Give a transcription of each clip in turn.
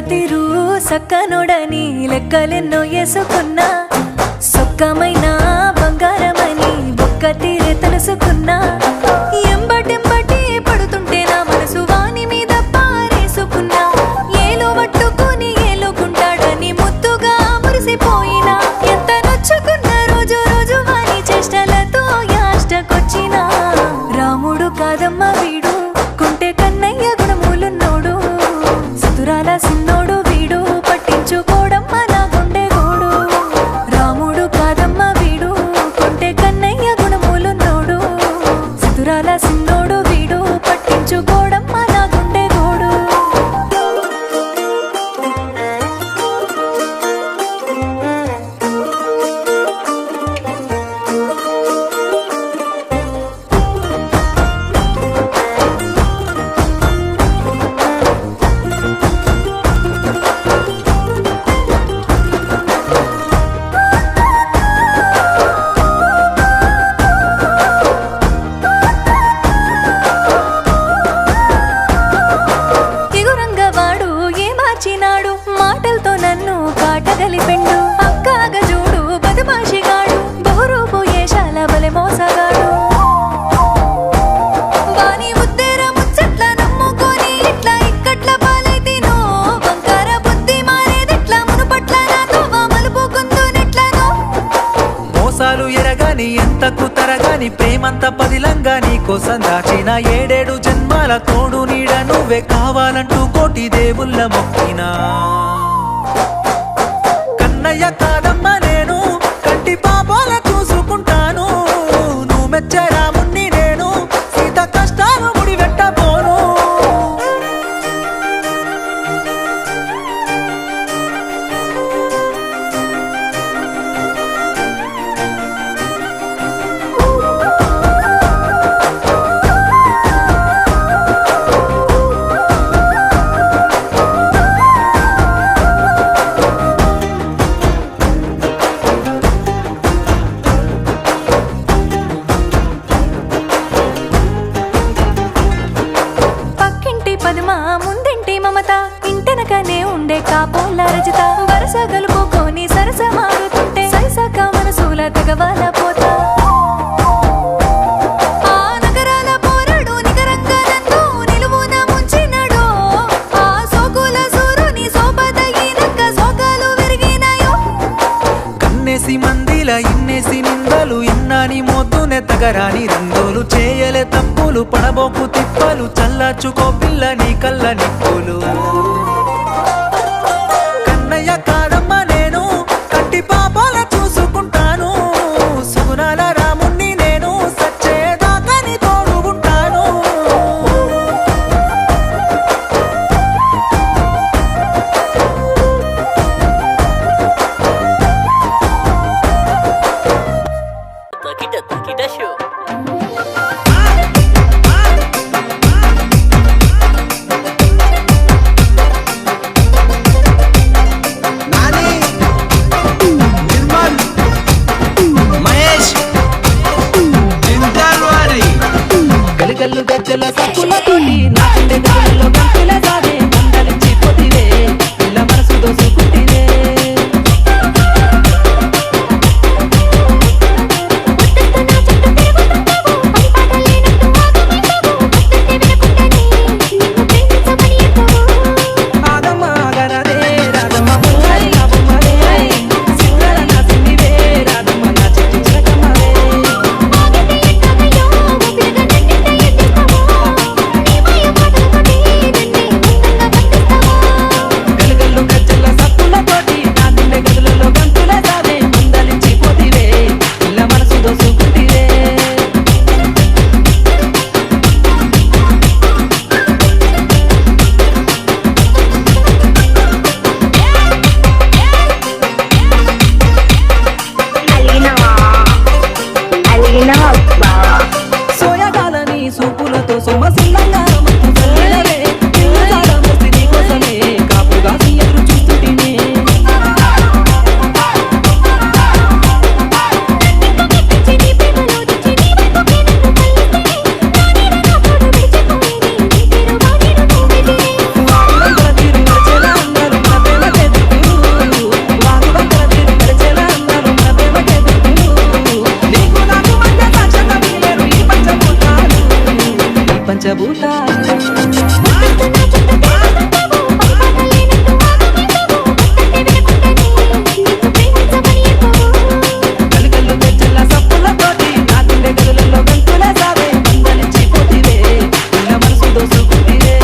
తీరు సక్కనోడని లెక్కలెన్నో వేసుకున్నా సొక్కమైన బంగారమని ఒక్క తీరే తెలుసుకున్నా ఎంబటెంబటి పడుతుంటే నా మనసు వాని మీద పారేసుకున్నా ఏలో పట్టుకుని ఏలుకుంటాడని ముద్దుగా మురిసిపోయినా ఎంత నొచ్చుకున్న రోజు రోజు వాని చేష్టలతో యాష్టకొచ్చినా రాముడు కాదమ్మ వీడు కుంటే కన్నయ్య గుణములున్నోడు సుతురాల సిన్నోడు వీడు పట్టించుకోడమ్మ నా గుండె గోడు రాముడు కాదమ్మ వీడు కుంటే కన్నయ్య గుణములున్నోడు సుతురాల సిన్నోడు వీడు పట్టించుకోడమ్మ నా గుండె గోడు ఇగురంగవాడు ఏ మార్చినాడు మాటలతో నన్ను కాటగలిపెండు అక్కాగ చూడు బదమాషిగాడు బహురూపు ఏషాల బలె మోసగాడు వాని ముద్దెర ముచ్చట్ల నమ్ముకొని ఇట్లా ఇక్కట్ల పాలైతినో వంకార బుద్ధి మారేదిట్లా మునుపట్ల నాతో మలుపుకుందునెట్లనో మోసాలు ఎరగాని ఎంతకు తరగాని ప్రేమంత పదిలంగా నీ కోసం దాచిన 7 జన్మాల తోడు నీడ నువ్వే కావాలంటూ కోటి దేవుళ్ళ మొక్కినా కన్నయ్య కాదమ్మ నేను కంటి పాపాల చూసుకుంటాను నువ్వు మెచ్చే రాముణ్ణి నేను సీత కష్టాలు ముడివెట్టబోను పక్కింటి పద్మ ముందింటి మమత ఇంటెనకనే ఉండే కాపోల రజిత వరస గలుపుకొని సరస మారుతుంటే సైసక మనసుల తెగవాల పోతా ఆ నగరాల పోరాడు నిగరంగా నన్ను నిలువున ముంచినడో ఆ సోకుల సూరుని సోపదగినక్క సోకాలు విరిగినాయో కన్నేసి మందిల ఇన్నేసి నిందలు ఇన్నాని మోతునే తగరాని రంగులు చేయలే తప్పులు పడబోకు తిప్పలు చల్లార్చుకో పిల్ల నీ కళ్ళ నిప్పులు కన్నయ్య కాదమ్మ నేను కంటి పాపాల చూసుకుంటాను సుగుణాల రాముణ్ణి నేను సచ్చేదాకా నీ తోడు ఉంటాను Takita show. నాని నిర్మల్ మహేష్ జిందాల్వారి గలిగల్లు గజ్జల సక్కులతోటి నా గుండె గదులలో గంతుల సాగే మందలించి పోతివే పిల్ల మనసు దోసుకుంటివే ముద్దతో నా చుట్టూ తిరుగుతుంటే పంచభూతాలు గలుగల్లు గజ్జల సప్పులతోటి నా గుండె గదులలో గంతుల సావే మందలించిపోతివే పిల్ల మనసు దోసుకుంటివే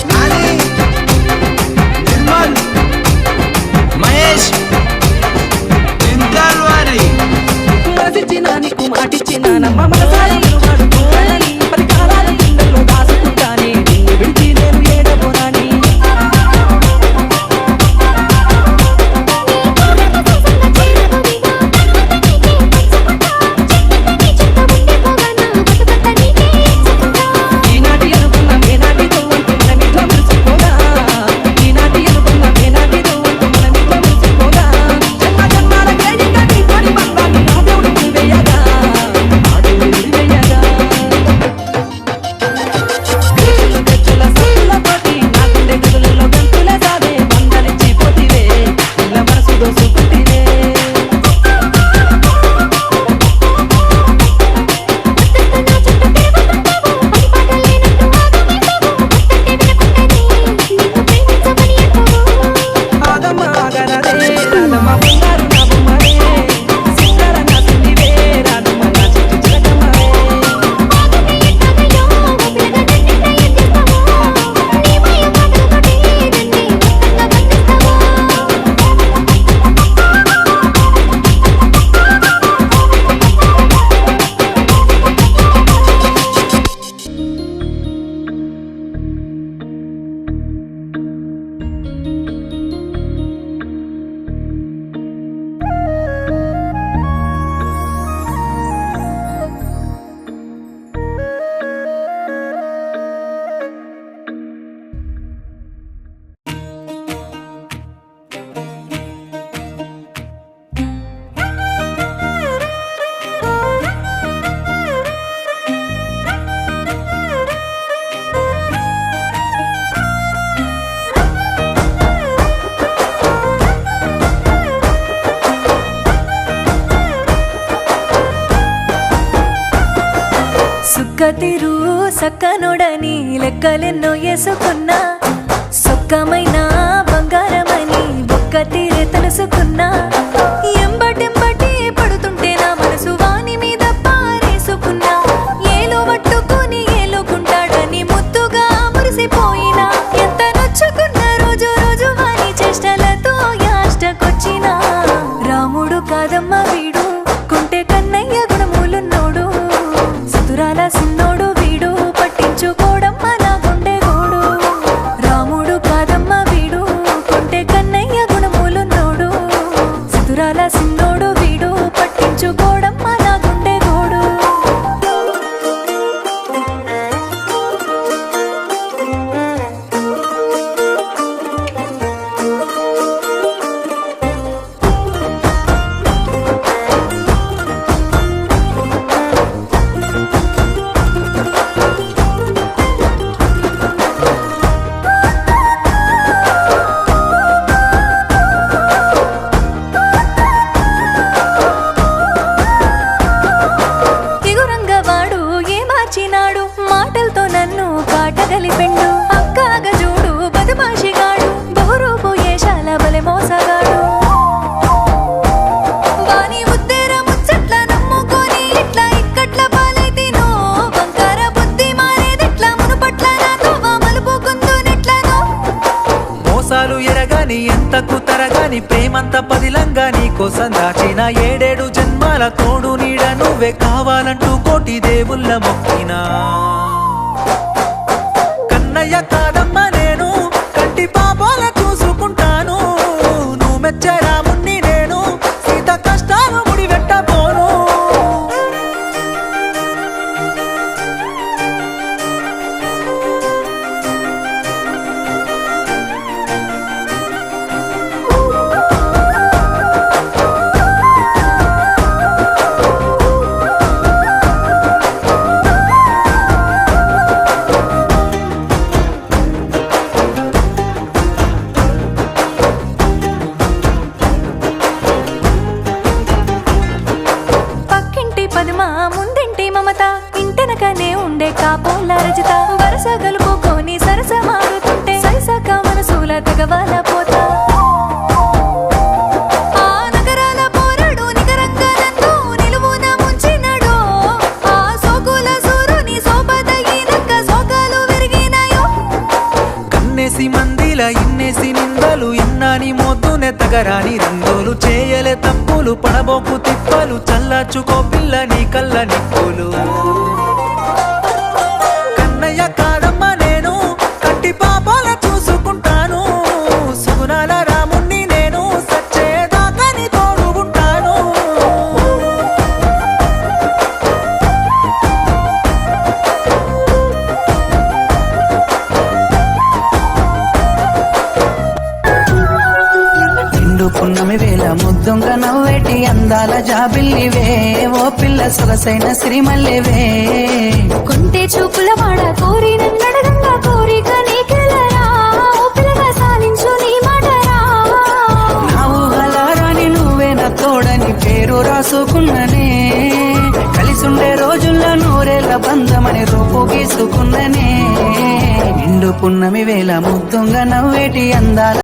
నాని నిర్మల్ మహేష్ ఇంతల్ వారి మనసిచ్చిన నీకు మాటిచ్చిన నమ్మ మనసాలను వాడుకోనని పది కాలాల గుండెల్లో దాసుకుంటానే నిన్ను విడిచి నేను ఏడబోనాని ఈనాటి అనుకున్నాం ఏనాటితో అంటూ మనం ఇట్లా మురిసిపోదా ఈనాటి అనుకున్నాం ఏనాటితో అంటూ మనం ఇట్లా మురిసిపోదా జన్మ జన్మాల ఇంకా నీ పని బంధాన్ని నా దేవుడు ముడివేయగా నా దేవుడు ముడివేయగా గజ్జల సప్పులతోటి నా గుండె గదులలో గంతుల సావే మందలించిపోతివే పిల్ల మనసు దోసుకుంటివే ఆగమ్మ ఆగరదే రాధమ్మ బంగారు నా బొమ్మరే సిస్తార నా సిందివే రాధమ్మ నా చిట్టి చిలకమ్మరే సుక్కతిరు సక్కనొడని లెక్కలెన్నో వేసుకున్నా సొక్కమైన బంగారమని ఒక్క తీరే తెలుసుకున్నా ఎంబటెంబటి పడుతుంటే నా మనసు వాని మీద పారేసుకున్నా ఏలో పట్టుకుని ఏలుకుంటాడని ముద్దుగా మురిసిపోయినా ఎంత నొచ్చుకున్న రోజు రోజు వాని చేష్టలతో యాష్టకొచ్చినా రాముడు కాదమ్మ వీడు కుంటే కన్నయ్య గుణములున్నోడు సతురాల సిన్నోడు వీడు పట్టించుకోడమ్మ నా గుండె గోడు రాముడు కాదమ్మ వీడు కొంటే కన్నయ్య గుణములున్నోడు సతురాల సిన్నోడు వీడు పట్టించుకోడమ్మ నా గుండె గోడు ఇగురంగవాడు ఏ మార్చినాడు మాటలతో నన్ను కాటగలిపిండు అక్కాగ చూడు బదుమాషిగాడు బహురూపు ఏషాల బలె మోసగాడు వాని ఉత్తర ముచ్చట్ల నమ్ముకొని ఇట్లా ఇక్కట్ల పాలైతినో బంగార బుద్ధి మారేదిట్లా మునుపట్ల నాతో మలుపుకుందునెట్లనో మోసాలు ఎరగాని ఎంతకు తరగాని ప్రేమంత పదిలంగా నీ కోసం దాచిన ఏడేడు జన్మాల తోడు నీడ నువ్వే కావాలంటూ కోటి దేవుళ్ళ మొక్కినా కన్నయ్య కాదమ్మ నేను కంటి పాపాల చూసుకుంటాను నువ్వు మెచ్చే రాముణ్ణి నేను సీత కష్టాలు ముడివెట్టబోను తగవాల పోతా ఆ నగరాల పోరడు నిగరంగా నన్ను నిలువున ముంచినడో ఆ సోకుల సూరుని సోపదగినక్క సోకాలు విరిగినాయో కన్నేసి మందిల ఇన్నేసి నిందలు ఎన్నాని మోతునే తగరాని రంగులు చేయలే తప్పులు పడబోకు తిప్పలు చల్లార్చుకో పిల్ల నీ కళ్ళ నిప్పులు కన్నయ్య కాదమ్మ నేను కంటి పాపాల చూసుకుంటాను సుగుణాల రాముణ్ణి నేను సచ్చేదాకా నీ తోడు ఉంటాను నిండు పున్నమి వేళ ముద్దుంగ నవ్వేటి అందాల జాబిల్లివే ఓ పిల్ల సొగసైన సిరిమల్లివే కొంటే చూపుల వాడ కోరి నన్నడగంగా కోరిక నీకెలరా ఓ పిల్లగా సాధించు నీ మాటరా నా ఊహలారాని నువ్వే నా తోడని పేరు రాసుకున్ననే కలిసుండే రోజుల్లో నూరేళ్ల బంధమని రూపు గీసుకున్ననే నిండు పున్నమి వేళ ముద్దుంగ నవ్వేటి అందాల